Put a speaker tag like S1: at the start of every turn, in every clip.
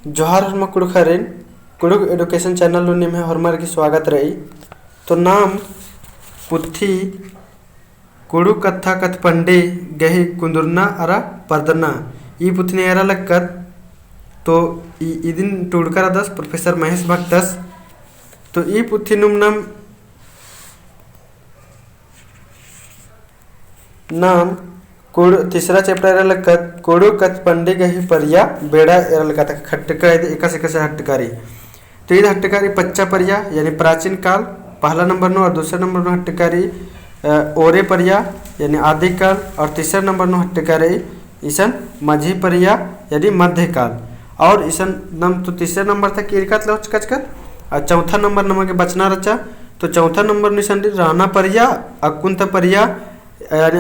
S1: जोहार हरमा कुड़ुखरेन Kurukh education channel निम्हे हरमार की स्वागत रही। तो नाम पुथी कुड़ु कथा कथ पंडे गही कुंदुरना अरा पर्दना ई पुथनी एरा लक्कत। तो इदिन टूड़कर दस प्रोफेसर महेश भक्तस। तो ई पुथी नाम तीसरा चैप्टर एरा लक्कत कुड़ु कथ पंडे गही परिया बेड़ा एरा लक्कत हट्टका एका से कैसे हट्टकारी। तो ये हट्टकारी पच्चा परिया यानी प्राचीन काल पहला नंबर नो और दूसरा नंबर नो हट्टकारी ओरे परिया यानी आदि काल और तीसरा नंबर नो हट्टकारी ईसन माझी परिया यानी मध्यकाल और ईसन नम तो तीसरा नंबर था किरकत लौच कचकत और चौथा नंबर नमक बचना रचा। तो चौथा नंबर निशान राणा परिया अकुंत परिया यानी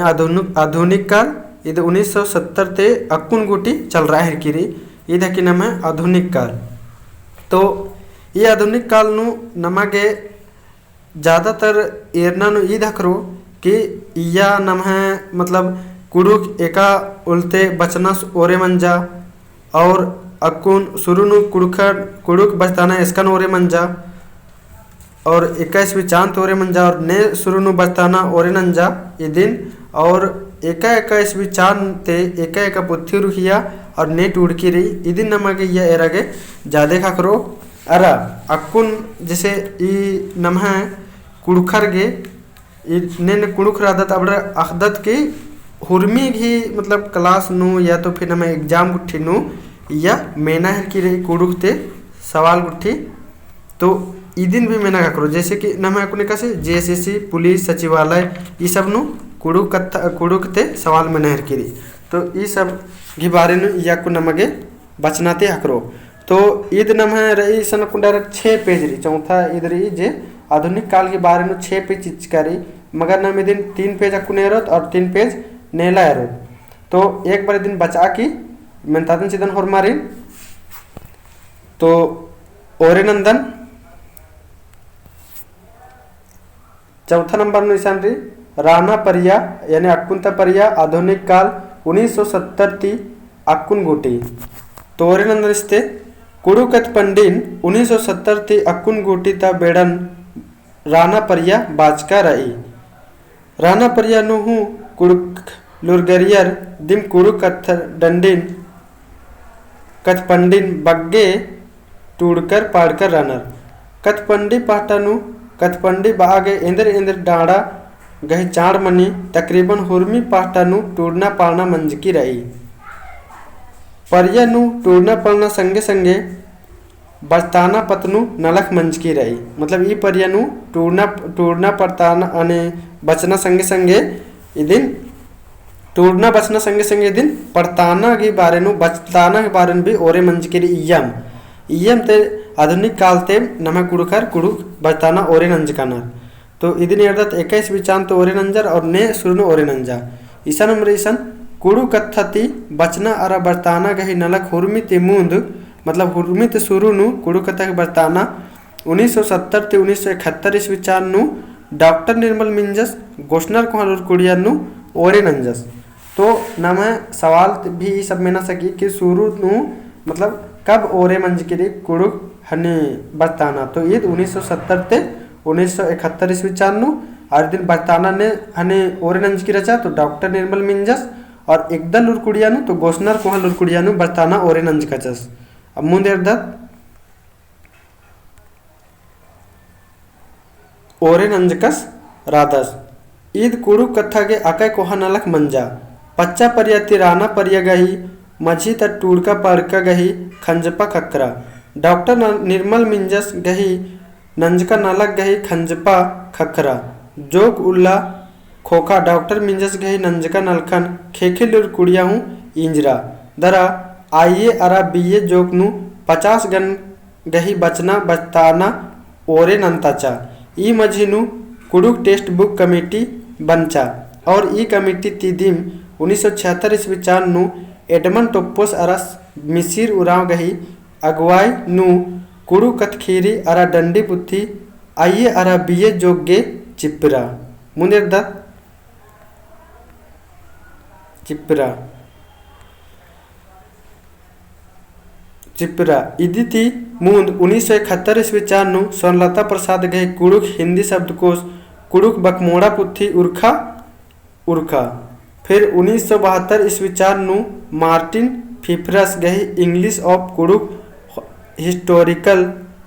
S1: आधुनिक काल इधर 1970 ते अक्कुन गुटी चल रहा है किरी इधर की नाम है आधुनिक काल। तो ये आधुनिक काल नु नमागे ज़्यादातर एरना नु ई धकरो कि या नम है मतलब कुड़ुक एका उल्टे बचना ओरे मंजा और अकुन शुरू नु कुड़ुक बचताना इसका ओरे मंजा और 21वीं चांद ओरे मंजा और ने शुरू नु बचताना ओरे नंजा ये दिन और 21वीं चांद ते एका पुथी रुखिया और ने टूड़की रही ये दिन नमगे यह एरागे ज़्यादा खाकरो अरा अकुन जैसे ई नम है कुड़खर गे ने कुड़ुख आदत अब अखदत की हुरमी ही मतलब क्लास नु या तो फिर नमे एग्जाम गुट्ठी नु या मेना है कि रही कुड़ुख ते सवाल गुट्ठी। तो ई दिन भी मेना का करो जैसे कि नमे अपने कैसे जेएसएससी पुलिस सचिवालय ये सब नु कुड़ुक ते सवाल में नहर की। तो ये सब के बारे में या को नमगे बचनाते हकरो। तो ईद नम है रही सन कुंडार 6 पेज रही चौथा इधर ही जे आधुनिक काल के बारे में 6 पेज चिचकारी मगर नम दिन 3 पेज अकुनेरत और 3 पेज नेला एरत। तो एक बार दिन बचा की मेहनतातन चिदन होर मारी। तो ओरे नंदन चौथा नंबर निशान रही राणा परिया यानी अक्कुंता परिया आधुनिक काल 1970 ती अक्कुन गोटी। तो ओरे नंदन इस्ते कुड़ुकत पंडिन 1970 ती अक्कुन गोटी ता बेड़न राणा परिया बाजका रही। राणा परिया नुहु कुड़ुक लुरगरियर दिम कुड़ुकत डंडिन कथ पंडिन बग्गे टूड़कर पाड़कर रनर कथपंडी पाटानु कथपंडी बागे इंदर इंदर डाड़ा गही चाड़ मनी तकरीबन हुरमी पाटानु टूड़ना पालना मंजकी रही। परिया नु टूड़ना पालना संगे संगे बचताना पतनु नलक मंजकी रही। मतलब ये परिया नु टूड़ना पड़ताना अने बचना संगे संगे दिन टूड़ना बचना संगे संगे दिन पड़ताना के बारे नु बचताना के बारे में भी ओरे मंजकी रही। इयम ते आधुनिक काल ते नमे कुड़ुखर कुड़ुक बचताना ओरे नंजकाना। तो इदिन अर्दत 21वीं चांद तो ओरे नंजर और ने सुरनु ओरे नंजा ईसन नंबर ईसन कुड़ु कथति बचना अरा बचताना गही नलक हुरमी ते मूंद मतलब हुरमी ते शुरू नु कुड़ु कथा बचताना 1970 ते 1971 ईस्वी चांद नु डॉक्टर निर्मल मिंजस गोशनर कोहलुर कुड़िया नु ओरे नंजस। तो नाम सवाल भी सब में ना सकी कि शुरू नु मतलब कब ओरे मंज के लिए कुड़ुक हने बचताना। तो ईद 1970 ते 1971 ईस्वी चांदनु और दिन बचताना ने हने ओरे नंज की रचा। तो डॉक्टर निर्मल मिंजस और एकदल लुरकुड़ियानु तो गोशनर कोहल लुरकुड़ियानु बचताना ओरे नंज कचस। अब मुंदे अर्दत ओरे नंजकस राधस ईद कुड़ुक कथा के आकै कोहा नलक मंजा पच्चा परियाति राना परिया गही मझी त टूड़का पड़का गही खंजपा खकरा डॉक्टर निर्मल मिंजस गही नंजका नलक गही खंजपा खकरा जोक उल्ला खोखा डॉक्टर मिंजस गही नंजका नलखन खेखिलुर कुड़िया हूँ इंजरा दरा आइए अरा बीए जोक नु 50 गन गही बचना बचताना ओरे नंताचा ई मझी नु कुड़ुक टेक्स्ट बुक कमेटी बनचा और ई कमेटी तीदिम 1976 ईस्वी चांद नु एडमन टोप्पोस अरस मिसिर उराव गही अगुवाई नु कुड़ु कथखीरी अरा डंडी बुद्धि आइए अरा बीए जोगे चिपरा मुंदेर दत्त चिपरा। चिपरा इदिति मूंद 1971 ईस्वी चारनु स्वर्णलता प्रसाद गए कुड़ुक हिंदी शब्दकोश कुड़ुक बकमोड़ा पुथी उर्खा उर्खा। फिर 1972 ईस्वी चारनु मार्टिन फिफरस गए English of Kurukh historical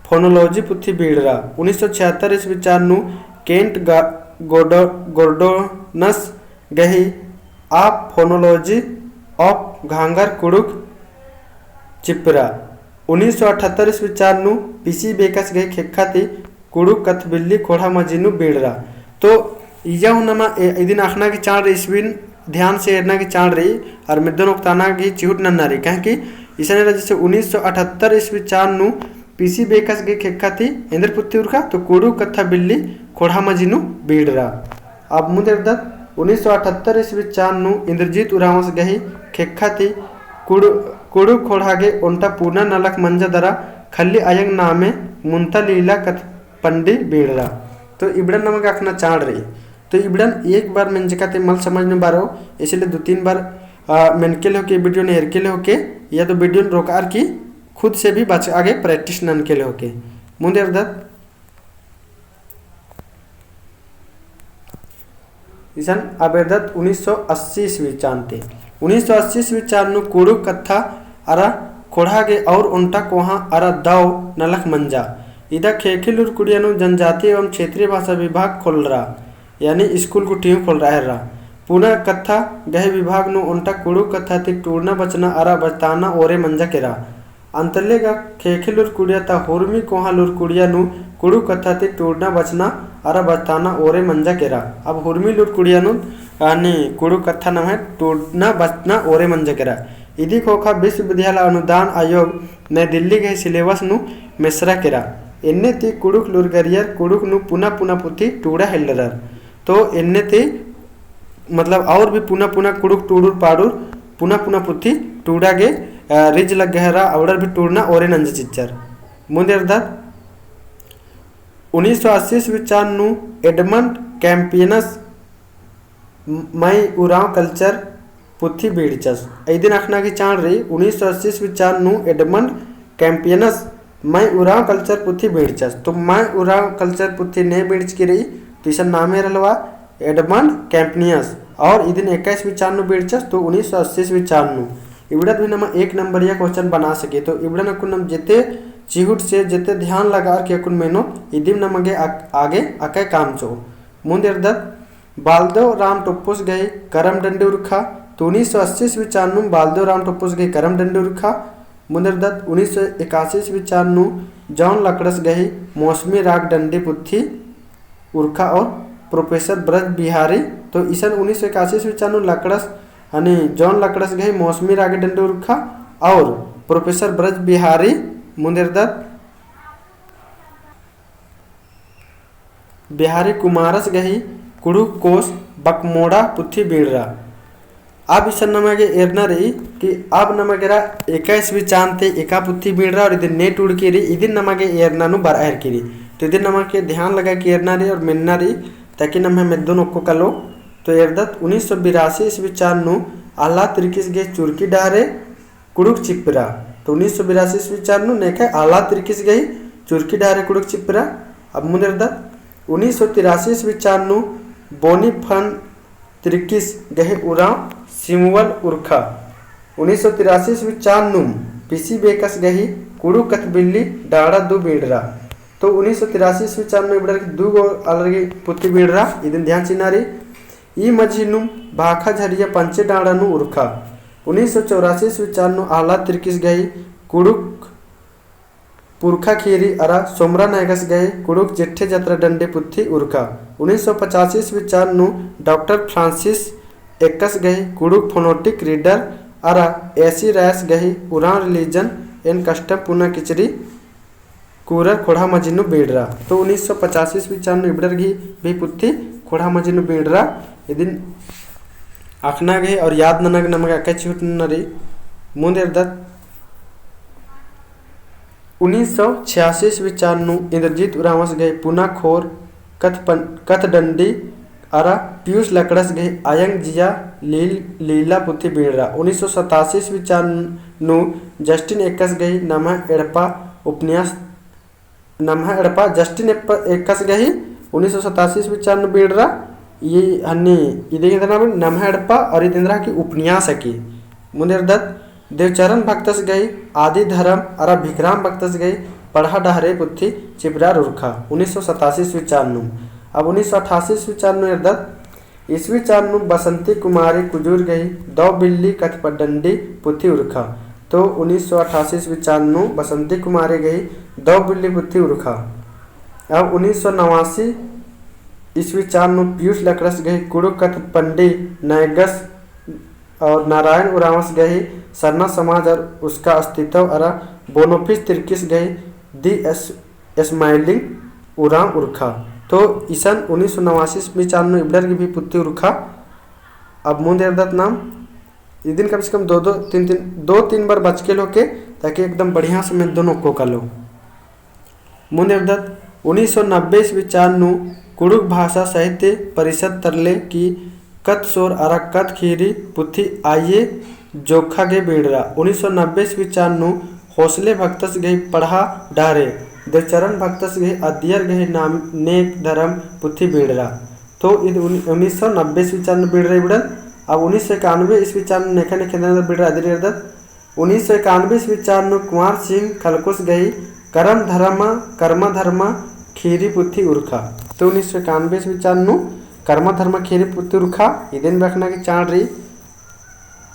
S1: phonology पुथी बीड़रा। 1976 ईस्वी चारनु केंट गोर्डोनस गही आप फोनोलॉजी ऑफ घांगर कुड़ुक चिपरा। 1978 ईस्वी चारनु पीसी बेकस गए खेखाती कुड़ुक कथबिल्ली खोड़ा मजीनु बीड़रा। तो यह नमा इदिन आखना की चाण रही ईस्वीन ध्यान से एरना की चाण रही और मिद्दन उक्ताना की चिहुट नन्ना रही कहें कि इसने जैसे 1978 ईस्वी चारनु पीसी बेकस गए खेखाती इंद्र पुत्ती उर्खा तो कुड़ुक कथा बिल्ली खोड़ा मजीनु बीड़रा। अब मुदेरदत्त 1978 ईस्वी चारनु इंद्रजीत उरावस गही खेखाती कुड़ु खोड़ागे उन्टा पूर्णा नलक मंजा दरा खल्ली अयंग नामे मुंता लीला कथ पंडी बीड़रा। तो इबड़न नमक आखना चाड़ रही तो इबड़न एक बार मैंने जगह मल समझ में बारो इसलिए 2-3 बार मैंने के लिए होके वीडियो ने हेर के लिए होके या तो वीडियो रोकार की खुद से भी बच आगे प्रैक्टिस नन के लिए होके मुंदे अर्दत इसन अबेदत 1980 ईस्वी चांते 1980 ईस्वी चारनु कुड़ु कथा अरा खोड़ागे और उन्टा कोहा अरा दाव नलक मंजा इधर खेखिलुर कुड़ियानु जनजाति एवं क्षेत्रीय भाषा विभाग खोल रहा यानी स्कूल को टीम खोल रहा है पुनः कथा गहे विभाग नु उन्टा कुड़ु कथा तिक टूरना बचना अरा बचताना ओरे मंजा केरा अंतलेगा खेखिलुर कुड़िया ता हुरमी कोहा लुर कुड़िया नु कुड़ु कथा तिक टूरना बचना अरा बचताना ओरे मंजा केरा। अब हुरमी लुर कुड़िया नु यानी कुड़ु कथा नाम है टूरना बचना ओरे मंजा केरा। इदी खोखा विश्वविद्यालय अनुदान आयोग नई दिल्ली गए सिलेबस नु मिश्रा केरा इन्ने ती कुड़ुक लुरगरियर कुड़ुक नु पुनः पुनः पुथी टूड़ा हेल्डरर। तो इन्ने ती मतलब और भी पुनः पुनः कुड़ुक टूडुर पाडुर पुनः पुनः पुथी टूड़ा गे रिज लग गहरा औडर भी टूड़ना ओरे नंज चिच्चर मुंदे अर्दात 1980 ईस्वी चारनु एडमंड कैंपियनस मई उराव कल्चर पुथी बीड़चस दिन आखना की चाण रही 1980 ईस्वी चारनु एडमंड कैंपियनस मई उराव कल्चर पुथी बीड़चस। तो मई उराव कल्चर पुथी ने बीड़च की रही तो इस नामे रलवा एडमंड कैंपियनस और इदिन 21वीं चारनु बीड़चस तो 1980 ईस्वी चारनु इबड़त भी नम एक नंबर या क्वेश्चन बना सके। तो इबड़ा नकुन नम जेते चिहुट से जेते ध्यान लगा के कुन मेनो इदिम नमगे आगे आके काम चो मुंदेरदत बालदेव राम टोप्पुस गए करम डंडे उर्खा। तो 1980 ईस्वी चारनु बालदेव राम टोप्पुस गए करम डंडे उर्खा। मुंदेरदत 1981 ईस्वी चारनु जॉन लकड़स गए मौसमी राग डंडे पुथी उर्खा और प्रोफेसर ब्रज बिहारी। तो ईसन 1981 ईस्वी चारनु लकड़स यानी जॉन लकड़स गए मौसमी राग डंडे उर्खा और प्रोफेसर ब्रज बिहारी मुंदेरदत्त बिहारी कुमारस गही कुड़ु कोस बकमोड़ा पुथी बीड़रा। अब इस नमगे एरना रही कि अब नमगेरा 21वीं चांते एका पुथी बीड़रा और इधर नेट उड़ की रही इधर नमगे एरना नु बराहर की रही। तो इधर नमगे ध्यान लगा कि एरना रही और मिलना रही ताकि नम मेदो नोको कलो। तो एरदत 1982 ईस्वी चारनु आला तिरकिस गे चुरकी डारे कुड़ुक चिपरा। तो 1982 ईस्वी चारनु नेखे आला तिरकिस गई चुरकी डारे कुड़ुक चिपरा। अब मुदेरदत 1983 ईस्वी चारनु बोनी फन तिरकिस गहे उराव सिमुवल उर्खा। 1983 ईस्वी चारनु पीसी बेकस गही कुड़ु कथबिल्ली डाड़ा दु बीड़रा। तो 1983 ईस्वी चारनु इबड़ा दु गो अलगी पुत्ती बीड़रा इदिन ध्यान चिनारी ई मझिनु भाखा झरिया पंचे डाड़ानु उर्खा। 1984 ईस्वी चारनु आला तिरकिस गई कुड़ुक पुरखा खीरी अरा सोमरा नायगस गए कुड़ुक जेठे जत्रा डंडे पुथी उर्खा। 1985 ईस्वी चारनु डॉक्टर फ्रांसिस एकस गई कुड़ुक फोनोटिक रीडर अरा ऐसी रैस गई उरान रिलीजन एन कस्टम पुना किचरी कूरर खोड़ा मजिनु बीड़रा। तो 1985 ईस्वी चारनु इबड़र घी भी पुथी खोड़ा मजिनु बीड़रा इदिन आखना गए और याद ननग नमग अकचिहुट नरी मुंदेरदत 1986 ईस्वी चारनु इंद्रजीत उरावस गए पुना खोर कथ डंडी अरा पीयूष लकड़स गही आयंग जिया लीला पुथी बीणरा 1987 ईस्वी चानु जस्टिन एकस गही नमः एड़पा उपन्यास नमः एड़पा जस्टिन एकस गही 1987 ईस्वी चानु बीणरा ये हन्नी इదే नमः एड़पा और इदेंद्रा की उपन्यास की मुनिर्दत्त देवचरण भक्तस गई आदि धर्म अरा भिकराम भक्तस गई पढ़ा डहरे पुथी चिपरा रुरखा 1987 ईस्वी चानु। अब 1988 ईस्वी चानु निर्दत्त ईस्वी चानु बसंती कुमारी कुजूर गई दो बिल्ली कथपडंडी पुथी उर्खा। तो 1988 ईस्वी चानु बसंती कुमारी गई दो बिल्ली पुथी उर्खा। अब 1989 ईस्वी चानु पीयूष लकड़स गई कुड़ु कथपंडी नैगस और नारायण उरावस गई सरना समाज और उसका अस्तित्व अरा बोनोफिस तिरकिस गई दी स्माइलिंग उराम उर्खा। तो ईसन 1989 ईस्वी चानु इबडर की भी पुत्ती उर्खा। अब मुंदेरदत्त नाम इस दिन कम से कम दो तीन बार बच के लो के ताकि एकदम बढ़िया से मैं दोनों को कर लो। मुंदेरदत्त 1990 ईस्वी चानु कुड़ुक भाषा साहित्य परिषद तरले की कत सोर अरा कत खीरी पुथी आइए जोखा गे बीड़रा 1990 ईस्वी चानु हौसले भक्तस गई पढ़ा डारे देवचरण भक्तस गई अदियर गई नाम नेक धर्म पुथी बीड़रा। तो 1990 ईस्वी चानु बीड़रा बिड़न। अब 1991 ईस्वी चानु नेखा नेखे बीड़रा अधिरदत्त 1991 ईस्वी चानु कुंवर सिंह खलकुस गई कर्म धर्म खीरी पुथी उर्खा। तो 1991 ईस्वी चानु कर्म धर्म खीरी पुथी उर्खा इदेन रखना की चाण रही।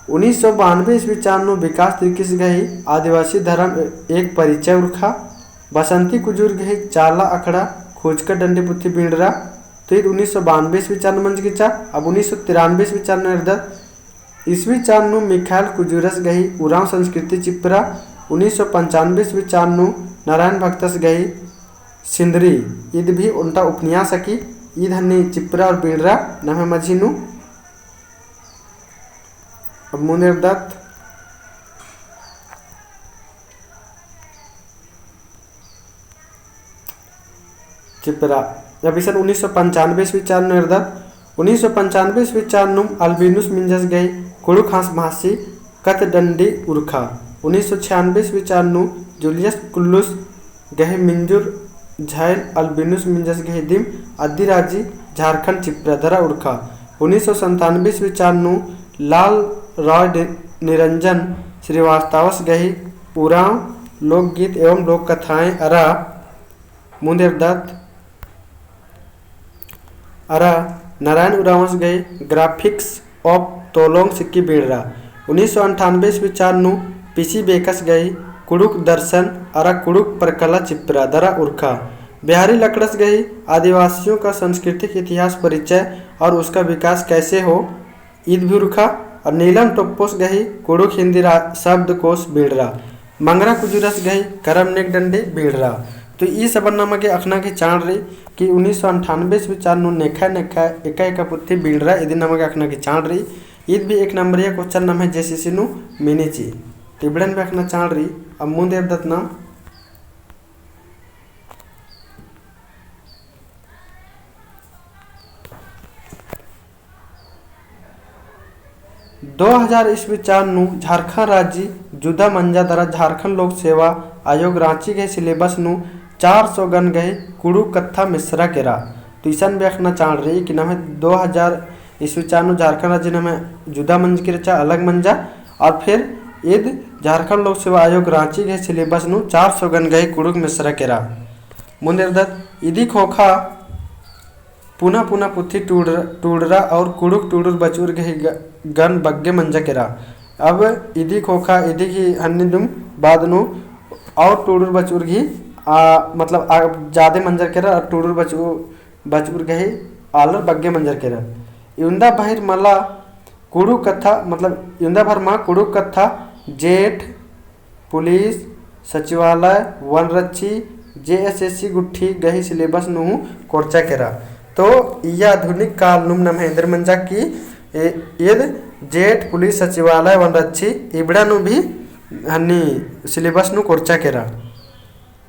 S1: 1992 ईस्वी चानु विकास तिरकिस गई आदिवासी धर्म एक परिचय उर्खा। बसंती कुजूर गई चाला अखड़ा खोजकर डंडी पुथी बीड़रा। तो 1992 ईस्वी चानु मंज की चा। अब 1993 ईस्वी चानु निर्दत्त ईस्वी चानु मिखाइल कुजूरस गई उराव संस्कृति चिपरा 1995 ईस्वी चानु नारायण भक्तस गई सिंदरी ईद भी उनका उपन्यास की ईद हन्नी चिपरा और बीड़रा नमे मझीनु। अब मुनिर्दत्त चिपरा। अब ईसन 1995 ईस्वी चानु निर्दत्त 1995 ईस्वी चानु अल्बिनुस मिंजस गई कुड़ु खास भासी कत डंडी उर्खा। 1996 ईस्वी चानु जूलियस कुल्लुस गहे मिंजुर झैल अल्बिनुस मिंजस गहे दिम अद्दिराजी झारखंड चिपरा धरा उर्खा। 1997 ईस्वी चानु लाल रॉय निरंजन श्रीवास्तवस गही उराव लोकगीत एवं लोक कथाएं अरा मुंदेरदत्त अरा नारायण उरावस गई ग्राफिक्स ऑफ तोलोंग सिक्की बीड़रा। 1998 ईस्वी चानु पीसी बेकस गई कुड़ुक दर्शन अरा कुड़ुक परकला चिपरा दरा उर्खा। बिहारी लकड़स गई आदिवासियों का सांस्कृतिक इतिहास परिचय और उसका विकास कैसे हो ईद भी उर्खा। और नीलम टोप्पोस गई कुड़ुक हिंदी शब्द कोश बीड़रा। मंगरा कुजुरस गई करम नेक डंडे बीड़रा। तो ये सबरनामा के अखना की चाण रही कि 1998 ईस्वी चानु नेखा नेखा एका पुथी बीड़रा इदी नाम के अखना की चाण रही। ईद भी एक नंबरिया क्वेश्चन नाम है जेसीसी नु मिनीची टिबड़न भी अखना चाण रही। अब मुंदेरदत्त नाम 2000 ईस्वी चानु झारखंड राज्य जुदा मंजा दरा झारखंड लोक सेवा आयोग रांची के सिलेबस नु 400 गन गए कुड़ू कत्था मिश्रा केरा। तो ईसन व्याख्या चाण रही कि नाम 2000 ईस्वी चानु झारखंड राज्य नाम जुदा मंज के रचा अलग मंजा और फिर ईद झारखंड लोक सेवा आयोग रांची के सिलेबस नु 400 गन गए कुड़ू मिश्रा केरा। मुंदेरदत्त इदी खोखा पुनः पुनः पुथी टूडरा और कुड़ुक टूडुर बचूर गही गन बग्गे मंजा केरा। अब इदी खोखा इदी की हन्निदुम बादनु और टूडुर बचूर घी मतलब ज़्यादा मंजर केरा और टूडुर बचूर गही आलर बग्गे मंजर केरा। युंदा बाहिर मला कुड़ू कथा मतलब युंदा भर माँ कुड़ू कथा जेठ पुलिस सचिवालय वनरक्षी JSSC गुट्ठी गही सिलेबस नु कोर्चा केरा। तो यह आधुनिक काल नुम महेंद्र मंजा की ईद जेठ पुलिस सचिवालय वनरक्षी इबड़ा नु भी हन्नी सिलेबस नु कोर्चा केरा।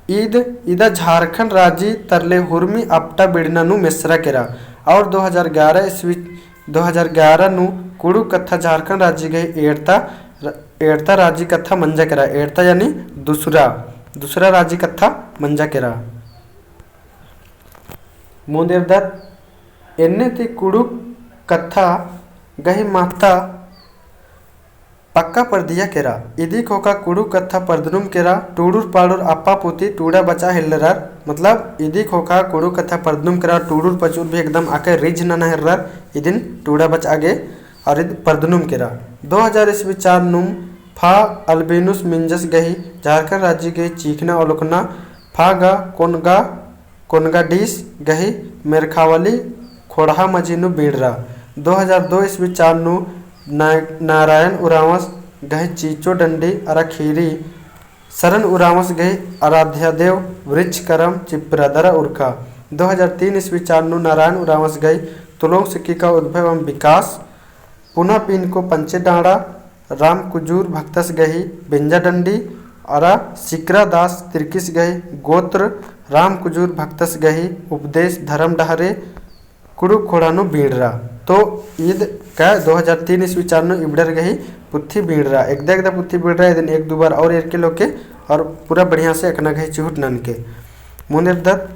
S1: ईद इदा झारखंड राज्य तरले हुर्मी आपटा बिड़नानु मिश्रा केरा और 2011 नु कुड़ू कथा झारखंड राज्य गई एड़ता राज्य कथा मंजा केरा। एड़ता यानी दूसरा राज्य कथा मंजा केरा। मुंदेरदत एन्ने ती कुड़ू कथा गही माता पक्का पर दिया केरा। इदी खोका कुड़ू कथा परदनुम केरा टूडूर पाडूर अप्पा पुती टूडा बचा हिल्लरार। मतलब इदी खोका कुड़ू कथा परदनुम केरा टूडूर पचूर भी एकदम आके रिज न हिर्रार इदिन टूडा बच आगे और इद परदनुम केरा। 2000 ईस्वी 4 नुम फा अल्बेनुस मिंजस गही झारखंड राज्य गही चीखना ओलुकना फा गा कोनगा डीस गही मेरखावली खोड़हा मजीनु बीड़रा। 2002 ईस्वी 4 नु नारायण उरावस गही चीचो डंडी अरा खीरी शरण उरावस गही आराध्यादेव वृक्ष करम चिप्रादरा उर्खा। 2003 ईस्वी 4 नु नारायण उरावस गई तुलोंग सिक्की का उद्भव एवं विकास पुनः पीन को पंचे डाड़ा राम कुजूर भक्तस गही बिंजा डंडी अरा सिकरा दास तिरकिस गही गोत्र राम कुजूर भक्तस गही उपदेश धर्म डहरे कुड़ू खोड़ानु बीड़रा। तो ईद का 2003 ईस्वी 4 नु इबडर गही पुत्थी बीड़रा एकदा पुत्थी बीड़रा इदिन एक दो बार और एर के लोके और पूरा बढ़िया से अकना गही चिहुट नन के मुनिरदत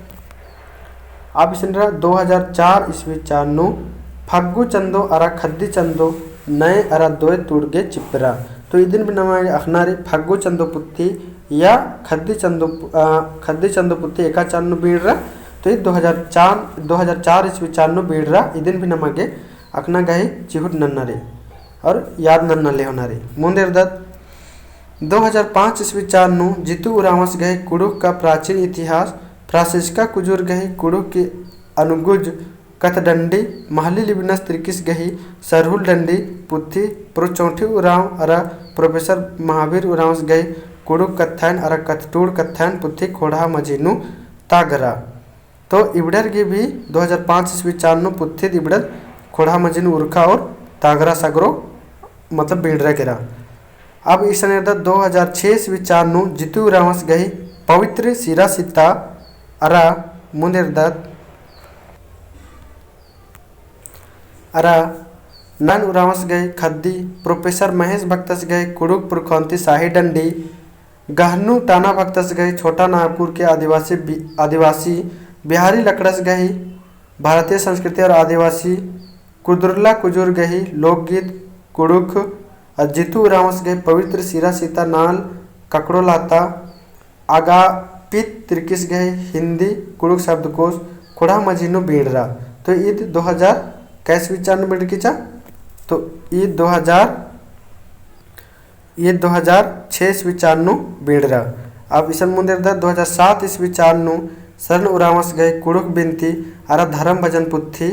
S1: अब इसनरा 2004 ईस्वी 4 नु फग्गू चंदो अरा खद्दी चंदो नए अरा दोय तुड़गे चिपरा। तो इदिन भी नमागे अखनारी फग्गू चंदो पुत्थी या खद्दी चंदो पुत्थी एका चान्नु बीड़रा। तो ये 2004 ईस्वी 4 नु बीड़रा इदिन भी नमागे अखना गही चिहुट नन्नारे और याद नन्नले होनारे मुंदेरदत 2005 ईस्वी 4 नु जितू उरावस गही कुड़ुक का प्राचीन इतिहास फ्रांसिस्का कुजूर गही कुड़ुक की अनुगुज कथडंडी महली लिबिनस त्रिकिस गही सरहुल डंडी पुत्थी प्रोचौठी उराव अरा प्रोफेसर महावीर उरावस गही कुड़ुक कथैन अरा कथटूड़ कथैन पुत्थी खोड़ा मजीनु तागरा। तो इबडर की भी 2005 ईस्वी 4 नु पुत्थी इबडर खोड़ा मजीनु उर्खा और तागरा सगरो मतलब बीड़रा केरा। अब इस 2006 ईस्वी 4 नु जितू उरावस गही पवित्र सिरा सीता अरा मुनिरदत अरा नन उरावस गए खद्दी प्रोफेसर महेश भक्तस गए कुड़ुक पुरखौंती शाही डंडी गहनू टाना भक्तस गए छोटा नागपुर के आदिवासी बिहारी लकड़स गही भारतीय संस्कृति और आदिवासी कुदुरला कुजूर गही लोकगीत कुड़ुक जितू उरावस गए पवित्र सिरा सीता नाल ककड़ो लाता आगापित त्रिकिस गए हिंदी कुड़ुक शब्दकोश खुड़ा मजीनो बीड़रा। तो ईद 2000 कैसे विचार बेट कीचा तो ईद 2006 ईस्वी 4 नु बीड़रा। अब ईसन मुंदेरदा 2007 ईस्वी 4 नु शरण उरावस गए कुड़ुक बिनती अरा धर्म भजन पुत्थी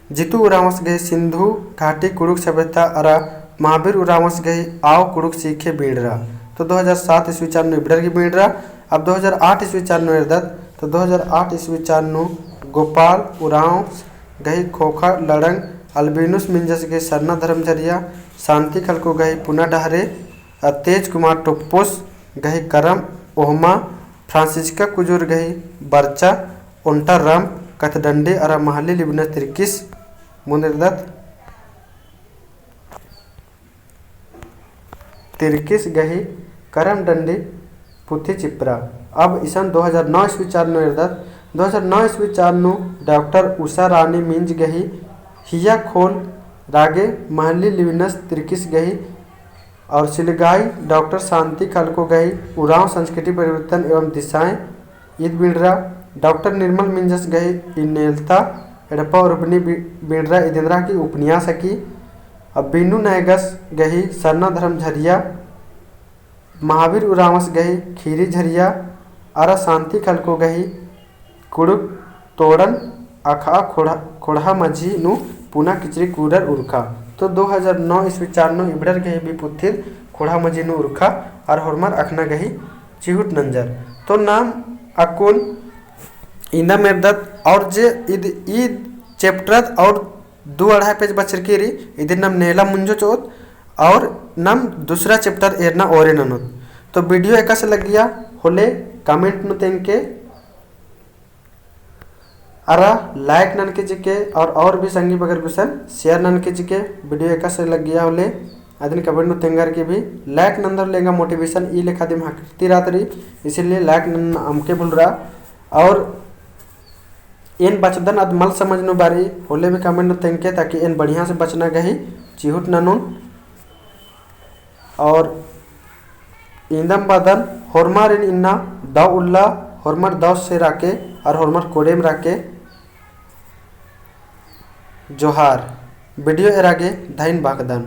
S1: जितू उरावस गए सिंधु घाटी कुड़ुक सभ्यता अरा महावीर उरावस गए आओ कुड़ुक सीखे बीड़रा। तो 2007 ईस्वी 4 नु इबडर की बीड़रा। अब 2008 ईस्वी 4 नु इरदत तो 2008 ईस्वी 4 नु गोपाल उराव गही खोखा लड़ंग अल्बेनुस मिंजस गए सरना धर्मचर्या शांति खलको गही पुना डहरे तेज कुमार टोप्पोस गही करम ओहमा फ्रांसिस्का कुजूर गही बर्चा ओंटा रम कथडंडी अरा महली लिबिना तिरकिस मुनिरदत तिरकिस गही करम डंडी पुथी चिपरा। अब ईसन 2009 ईस्वी 4 नु इरदत 2009 ईस्वी 4 नु डॉक्टर उषा रानी मिंज गही हिया खोल रागे महली लिविनस तिरकिस गही और सिलगाई डॉक्टर शांति खलको गही उराव संस्कृति परिवर्तन एवं दिशाएं ईद बीड़रा। डॉक्टर निर्मल मिंजस गही इनेलता एडपा उर्बनी बीड़रा इदिंद्रा की उपन्यास की। अब बीनू नायगस गही सरना धर्म झरिया महावीर उरावस गही खीरी झरिया अरा शांति खलको गही कुड़ुक तोड़न अखा खोड़ा मझी नु पुना किचरी कूडर उर्खा। तो 2009 ईस्वी 4 नु इबडर गही भी पुत्थिर खोड़ा मझी नु उर्खा और हरमर अखना गही चिहुट नंजर। तो नाम अकुन इंदा मेरदत और जे ईद चैप्टर और 2-2.5 पेज बचर के री इधर नाम नेला मुंजो चोत और नाम दूसरा चैप्टर एरना और ननोत। तो वीडियो एका से लग गया होले ಕಾಮೆಂಟ್ನು ತೆಂಕೆ अरा लाइक नन के जिके और भी संगी बगर बिसन शेयर नन के जिके वीडियो एक से लग गया होले अदिन कमेंट नु तेंगार के भी लाइक नंदर लेगा मोटिवेशन ई लेखा दिम हकती रात्रि इसीलिए लाइक नन हमके बोल रहा और इन बचदन अद मल समझ नु बारी होले भी कमेंट नु तेंके ताकि इन बढ़िया से बचना गही चिहुट ननुन और इंदम बदन होरमार इन इन्ना दाव उल्ला होरमार दाव से राके और होरमार कोडेम राके जोहार वीडियो एरागे धाइन बागदान।